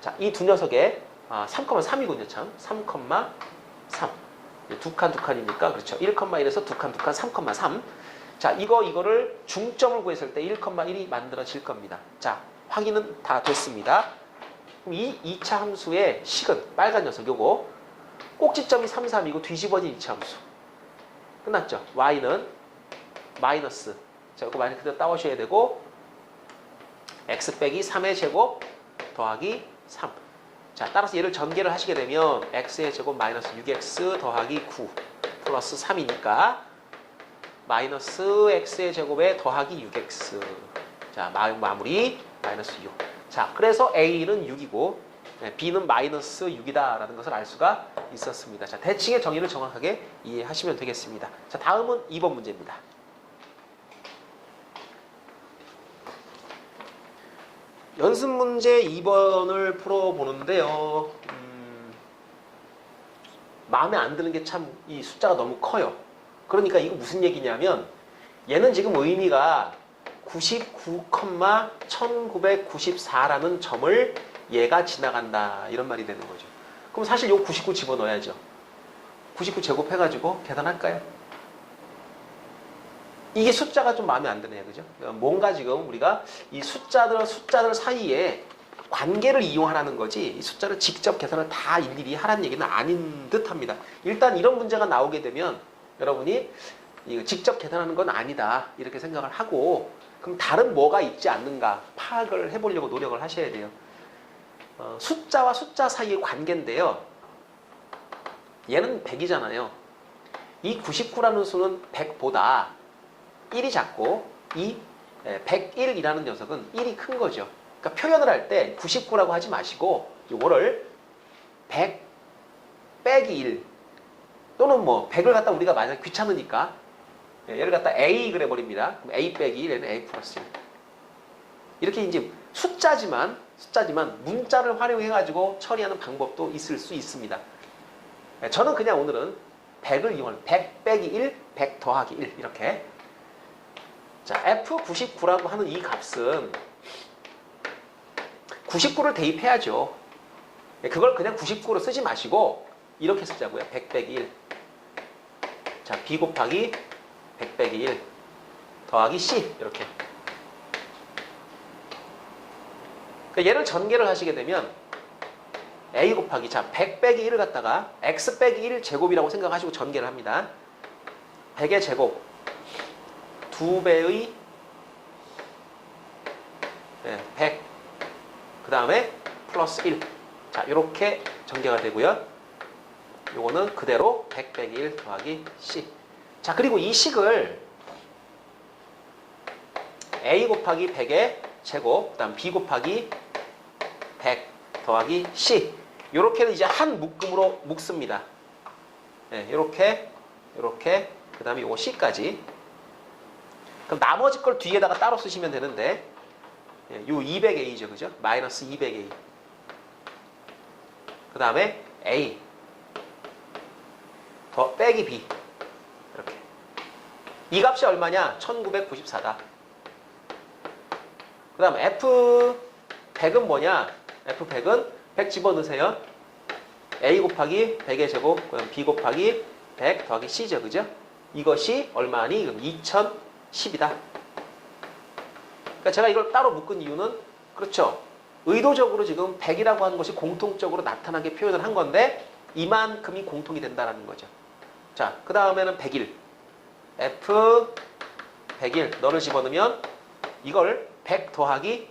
자, 이 두 녀석의 3,3이군요. 참. 3,3. 두 칸이니까 그렇죠. 1,1에서 두 칸, 3,3. 자, 이거를 중점을 구했을 때 1,1이 만들어질 겁니다. 자, 확인은 다 됐습니다. 그럼 이 2차 함수의 식은 빨간 녀석 요거 꼭지점이 3, 3이고 뒤집어진 2차 함수. 끝났죠. y는 마이너스. 자, 이거 마이너스 그대로 따오셔야 되고 x 빼기 3의 제곱 더하기 3. 자, 따라서 얘를 전개를 하시게 되면 x의 제곱 마이너스 6x 더하기 9 플러스 3이니까 마이너스 x의 제곱에 더하기 6x. 자, 마무리 마이너스 6. 자, 그래서 a는 6이고 b는 마이너스 6이다라는 것을 알 수가 있었습니다. 자, 대칭의 정의를 정확하게 이해하시면 되겠습니다. 자, 다음은 2번 문제입니다. 연습 문제 2번을 풀어보는데요. 마음에 안 드는 게 참 이 숫자가 너무 커요. 그러니까 이거 무슨 얘기냐면 얘는 지금 의미가 99,1994라는 점을 얘가 지나간다 이런 말이 되는 거죠. 그럼 사실 요 99 집어넣어야죠. 99 제곱해가지고 계산할까요? 이게 숫자가 좀 마음에 안 드네요. 그죠? 뭔가 지금 우리가 이 숫자들 사이에 관계를 이용하라는 거지 이 숫자를 직접 계산을 다 일일이 하라는 얘기는 아닌 듯 합니다. 일단 이런 문제가 나오게 되면 여러분이 이거 직접 계산하는 건 아니다 이렇게 생각을 하고 그럼 다른 뭐가 있지 않는가 파악을 해보려고 노력을 하셔야 돼요. 숫자와 숫자 사이의 관계인데요. 얘는 100이잖아요. 이 99라는 수는 100보다 1이 작고 이 101이라는 녀석은 1이 큰 거죠. 그러니까 표현을 할 때 99라고 하지 마시고 이거를 100 빼기 1 또는 뭐 100을 갖다 우리가 만약 귀찮으니까 얘를 갖다 A 그래버립니다. 그럼 A 빼기 1에는 A 플러스 1. 이렇게 이제 숫자지만 문자를 활용해가지고 처리하는 방법도 있을 수 있습니다. 저는 그냥 오늘은 100을 이용하는 100 빼기 1, 100 더하기 1 이렇게. 자, F99라고 하는 이 값은 99를 대입해야죠. 그걸 그냥 99로 쓰지 마시고 이렇게 쓰자고요. 100 빼기 1. 자, B 곱하기 100 빼기 1 더하기 C 이렇게. 그러니까 얘를 전개를 하시게 되면 A 곱하기 100 빼기 1을 갖다가 X 빼기 1 제곱이라고 생각하시고 전개를 합니다. 100의 제곱 2배의 100 그 다음에 플러스 1. 자, 이렇게 전개가 되고요. 요거는 그대로 100 빼기 1 더하기 C. 자, 그리고 이 식을 A 곱하기 100의 제곱, 그 다음 B 곱하기 100 더하기 C. 요렇게는 이제 한 묶음으로 묶습니다. 요렇게, 그 다음에 요거 C까지. 그럼 나머지 걸 뒤에다가 따로 쓰시면 되는데, 요 200A죠, 그죠? 마이너스 200A. 그 다음에 A. 더 빼기 B. 이렇게. 이 값이 얼마냐? 1994다. 그 다음 F100은 뭐냐? F100은 100 집어넣으세요. A 곱하기 100의 제곱, 그럼 B 곱하기 100 더하기 C죠, 그죠? 이것이 얼마니? 그럼 2010이다. 그러니까 제가 이걸 따로 묶은 이유는 그렇죠. 의도적으로 지금 100이라고 하는 것이 공통적으로 나타나게 표현을 한 건데 이만큼이 공통이 된다는 거죠. 자, 그 다음에는 101. F101 너를 집어넣으면 이걸 100 더하기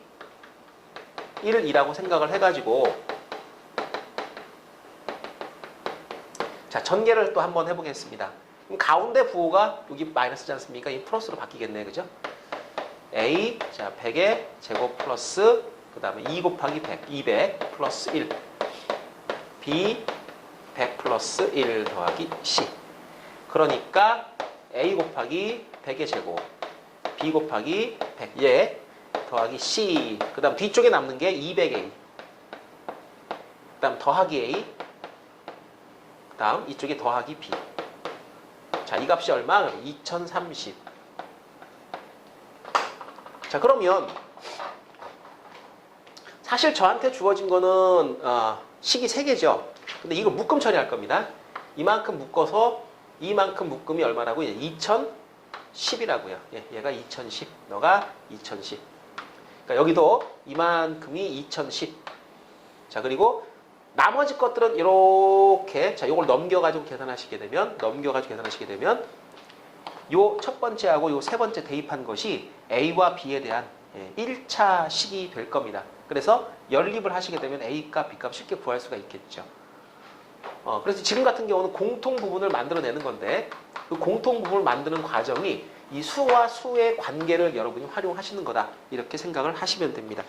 1이라고 생각을 해가지고 자, 전개를 또 한번 해보겠습니다. 그럼 가운데 부호가 여기 마이너스지 않습니까? 이 플러스로 바뀌겠네, 그죠? A, 자, 100의 제곱 플러스, 그 다음에 2 곱하기 100, 200 플러스 1. B, 100 플러스 1 더하기 C. 그러니까 A 곱하기 100의 제곱, B 곱하기 100의 더하기 C. 그 다음 뒤쪽에 남는 게 200A. 그 다음 더하기 A. 그 다음 이쪽에 더하기 B. 자, 이 값이 얼마? 2030. 자, 그러면 사실 저한테 주어진 거는 식이 3개죠. 근데 이거 묶음 처리할 겁니다. 이만큼 묶어서 이만큼 묶음이 얼마라고요? 2010이라고요. 얘가 2010, 너가 2010. 그러니까 여기도 이만큼이 2010. 자, 그리고 나머지 것들은 이렇게, 자, 요걸 넘겨가지고 계산하시게 되면, 요 첫 번째하고 요 세 번째 대입한 것이 A와 B에 대한 1차 식이 될 겁니다. 그래서 연립을 하시게 되면 A값, B값 쉽게 구할 수가 있겠죠. 그래서 지금 같은 경우는 공통 부분을 만들어내는 건데, 그 공통 부분을 만드는 과정이 이 수와 수의 관계를 여러분이 활용하시는 거다. 이렇게 생각을 하시면 됩니다.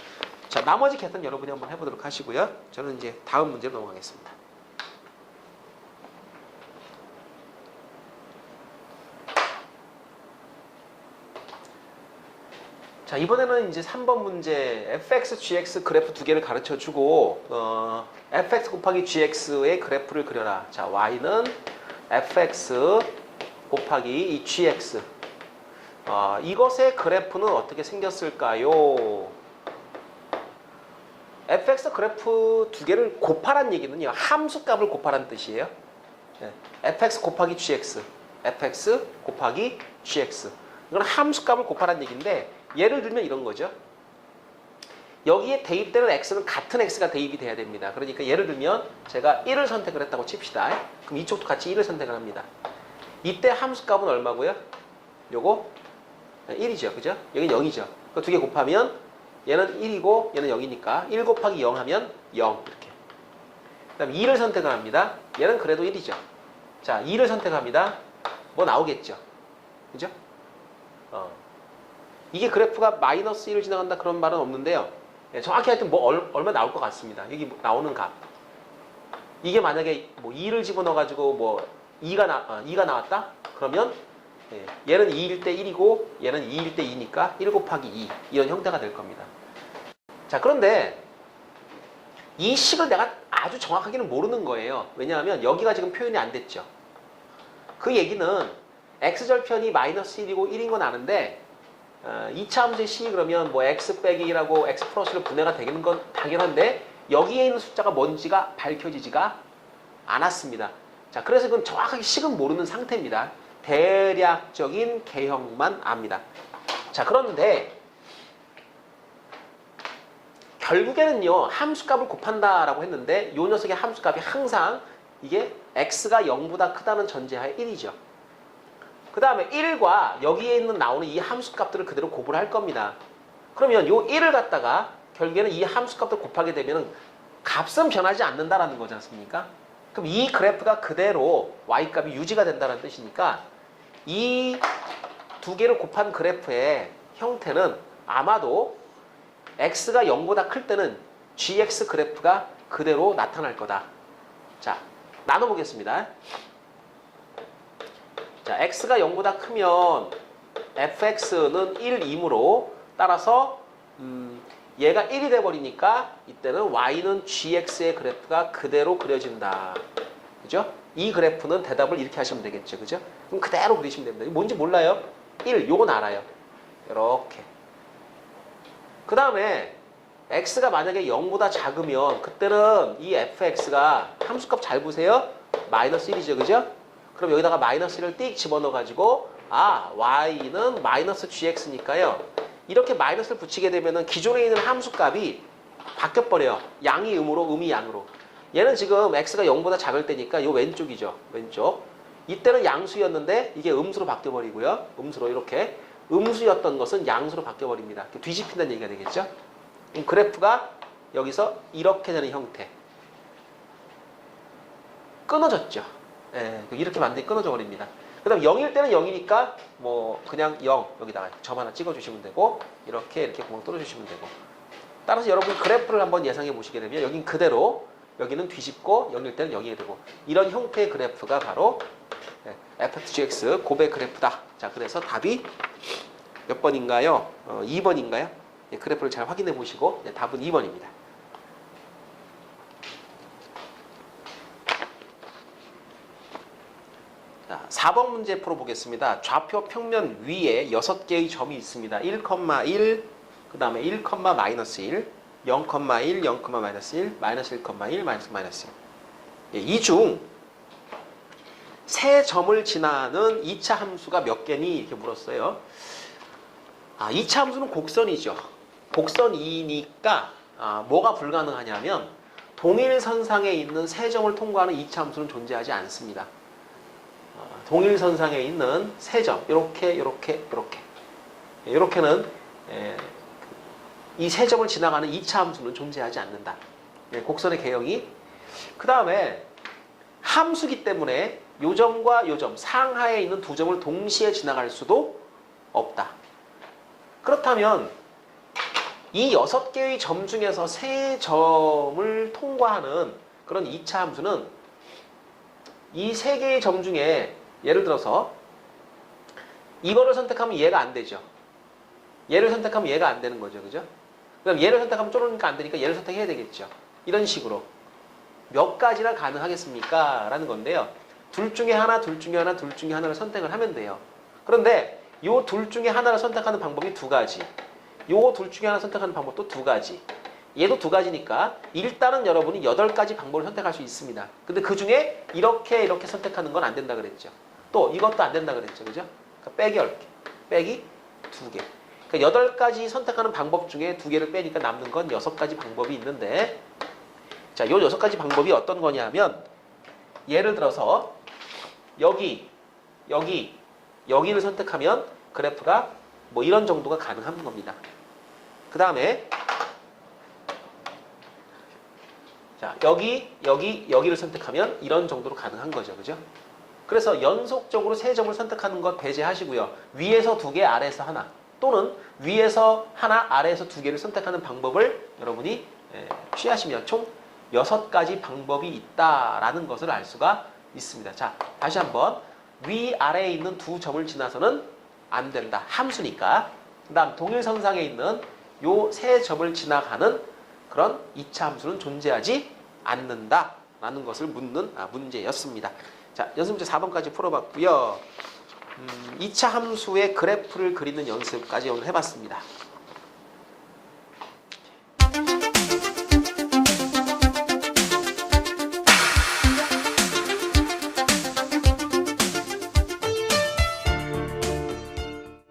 자, 나머지 계산 여러분이 한번 해보도록 하시고요. 저는 이제 다음 문제로 넘어가겠습니다. 자, 이번에는 이제 3번 문제 fx, gx 그래프 두 개를 가르쳐주고 fx 곱하기 gx의 그래프를 그려라. 자, y는 fx 곱하기 이 gx 이것의 그래프는 어떻게 생겼을까요? fx 그래프 두 개를 곱하란 얘기는요, 함수값을 곱하란 뜻이에요. fx 곱하기 gx, fx 곱하기 gx. 이건 함수값을 곱하란 얘기인데, 예를 들면 이런 거죠. 여기에 대입되는 x는 같은 x가 대입이 돼야 됩니다. 그러니까 예를 들면 제가 1을 선택을 했다고 칩시다. 그럼 이쪽도 같이 1을 선택을 합니다. 이때 함수값은 얼마고요? 요거 1이죠. 그죠? 여기 0이죠. 그 두 개 곱하면 얘는 1이고 얘는 0이니까 1 곱하기 0 하면 0 이렇게. 그 다음 2를 선택을 합니다. 얘는 그래도 1이죠. 자, 2를 선택합니다. 뭐 나오겠죠. 그죠? 이게 그래프가 마이너스 1을 지나간다 그런 말은 없는데요. 정확히 하여튼 뭐 얼마 나올 것 같습니다. 여기 나오는 값. 이게 만약에 뭐 2를 집어넣어가지고 뭐 2가 나왔다? 그러면 얘는 2일 때 1이고 얘는 2일 때 2니까 1 곱하기 2 이런 형태가 될 겁니다. 자, 그런데 이 식을 내가 아주 정확하게는 모르는 거예요. 왜냐하면 여기가 지금 표현이 안 됐죠. 그 얘기는 x절편이 마이너스 1이고 1인 건 아는데 2차 함수의 c 그러면 뭐 x 빼기 1하고 x 플러스로 분해가 되는 건 당연한데 여기에 있는 숫자가 뭔지가 밝혀지지가 않았습니다. 자, 그래서 그건 정확하게 식은 모르는 상태입니다. 대략적인 개형만 압니다. 자, 그런데 결국에는요, 함수값을 곱한다라고 했는데 이 녀석의 함수값이 항상 이게 x가 0보다 크다는 전제하에 1이죠. 그 다음에 1과 여기에 있는 나오는 이 함수값들을 그대로 곱을 할 겁니다. 그러면 이 1을 갖다가 결국에는 이 함수값들 곱하게 되면 값은 변하지 않는다라는 거지 않습니까? 그럼 이 그래프가 그대로 y값이 유지가 된다는 뜻이니까 이 두 개를 곱한 그래프의 형태는 아마도 x가 0보다 클 때는 gx 그래프가 그대로 나타날 거다. 자, 나눠보겠습니다. 자, x가 0보다 크면 fx는 1이므로 따라서 얘가 1이 돼버리니까 이때는 y는 gx의 그래프가 그대로 그려진다. 그죠? 이 그래프는 대답을 이렇게 하시면 되겠죠. 그죠? 그럼 그대로 그리시면 됩니다. 뭔지 몰라요? 1, 요건 알아요. 이렇게. 그 다음에 x가 만약에 0보다 작으면 그때는 이 fx가 함수값 잘 보세요. 마이너스 1이죠. 그죠? 그럼 여기다가 마이너스 1을 띡 집어넣어가지고 y는 마이너스 gx니까요. 이렇게 마이너스를 붙이게 되면은 기존에 있는 함수값이 바뀌어버려요. 양이 음으로, 음이 양으로. 얘는 지금 x가 0보다 작을 때니까 요 왼쪽이죠. 왼쪽. 이때는 양수였는데 이게 음수로 바뀌어버리고요. 음수로 이렇게. 음수였던 것은 양수로 바뀌어버립니다. 뒤집힌다는 얘기가 되겠죠. 그래프가 여기서 이렇게 되는 형태. 끊어졌죠. 예, 이렇게 만들기 끊어져 버립니다. 그 다음 0일 때는 0이니까 뭐 그냥 0 여기다가 점 하나 찍어주시면 되고 이렇게 구멍 뚫어주시면 되고, 따라서 여러분 그래프를 한번 예상해 보시게 되면 여긴 그대로 여기는 뒤집고 0일 때는 0이 되고, 이런 형태의 그래프가 바로 fxgx 곱의 그래프다. 자, 그래서 답이 몇 번인가요? 2번인가요? 예, 그래프를 잘 확인해 보시고 답은 2번입니다. 자, 4번 문제 풀어보겠습니다. 좌표 평면 위에 6개의 점이 있습니다. 1,1, 그 다음에 1, 마이너스 1, 0,1, 0, 마이너스 1, 마이너스 1,1, 마이너스 1. 이 중 세 점을 지나는 2차 함수가 몇 개니? 이렇게 물었어요. 2차 함수는 곡선이죠. 곡선이니까 뭐가 불가능하냐면 동일선상에 있는 세 점을 통과하는 2차 함수는 존재하지 않습니다. 동일선상에 있는 세 점, 이렇게는 이 세 점을 지나가는 2차 함수는 존재하지 않는다. 곡선의 개형이. 그 다음에 함수기 때문에 요 점과 요 점, 상하에 있는 두 점을 동시에 지나갈 수도 없다. 그렇다면 이 6개의 점 중에서 세 점을 통과하는 그런 2차 함수는 이 3개의 점 중에 예를 들어서 이거를 선택하면 얘가 안 되죠. 얘를 선택하면 얘가 안 되는 거죠. 그죠? 그럼 얘를 선택하면 쪼르니까 안 되니까 얘를 선택해야 되겠죠. 이런 식으로 몇 가지나 가능하겠습니까? 라는 건데요. 둘 중에 하나, 둘 중에 하나, 둘 중에 하나를 선택을 하면 돼요. 그런데 요 둘 중에 하나를 선택하는 방법이 두 가지. 요 둘 중에 하나 선택하는 방법도 두 가지. 얘도 두 가지니까 일단은 여러분이 8가지 방법을 선택할 수 있습니다. 근데 그 중에 이렇게 선택하는 건 안 된다 그랬죠. 또 이것도 안 된다 그랬죠. 그죠? 그러니까 빼기 10개, 빼기 2개. 그러니까 8가지 선택하는 방법 중에 2개를 빼니까 남는 건 6가지 방법이 있는데, 자, 요 6가지 방법이 어떤 거냐면, 예를 들어서 여기를 선택하면 그래프가 뭐 이런 정도가 가능한 겁니다. 그 다음에 자, 여기를 선택하면 이런 정도로 가능한 거죠. 그죠? 그래서 연속적으로 세 점을 선택하는 것 배제하시고요. 위에서 2개, 아래에서 하나, 또는 위에서 하나, 아래에서 2개를 선택하는 방법을 여러분이 취하시면 총 6가지 방법이 있다라는 것을 알 수가 있습니다. 자, 다시 한번 위아래에 있는 두 점을 지나서는 안 된다. 함수니까. 그 다음 동일선상에 있는 요 세 점을 지나가는 그런 2차 함수는 존재하지 않는다라는 것을 묻는 문제였습니다. 자, 연습문제 4번까지 풀어봤고요. 2차 함수의 그래프를 그리는 연습까지 오늘 해봤습니다.